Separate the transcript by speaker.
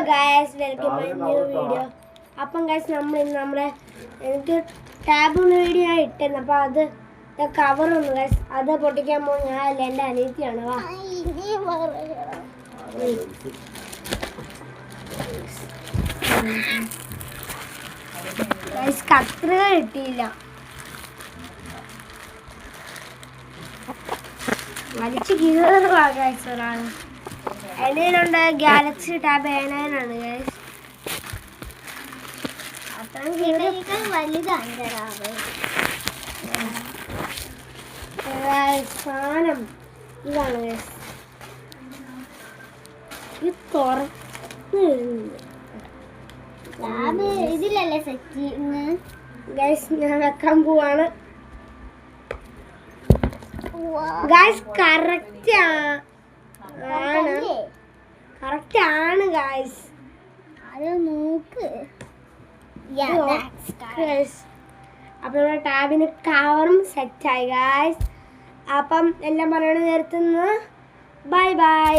Speaker 1: Guys, welcome my new video. അപ്പം guys, എനിക്ക് ടാബിന് video ഞാൻ ഇട്ടിരുന്നു. അപ്പോൾ അത് കവറൊന്ന് ഗൈസ്, അത് പൊട്ടിക്കാൻ പോകും. ഞാൻ അല്ല, എൻ്റെ അനിയത്തിയാണ്. വാ ഗൈസ്, കത്രിക കിട്ടിയില്ല. വലിച്ചു കീറുക ഗൈസ് ഒരാൾ. എണ്ണയിലുണ്ട് ഗാലക്സി ടാബ് A9 ആണ് ഗൈസ്. അത്രയും വലുതാണ് സാധനം. ഇതാണ് ഗൈസ്, ഇത് തുറന്ന് ഇതിലല്ലേ സെറ്റ് ഗൈസ്. ഞാൻ വെക്കാൻ പോവാണ് ഗൈസ്. കറക്റ്റ് ആണ് ഗൈസ്. അത് നോക്ക്. അപ്പം നമ്മുടെ ടാബിന് കവറും സെറ്റായി ഗൈസ്. അപ്പം എല്ലാം പറയണ നേരത്തുനിന്ന് ബൈ ബൈ.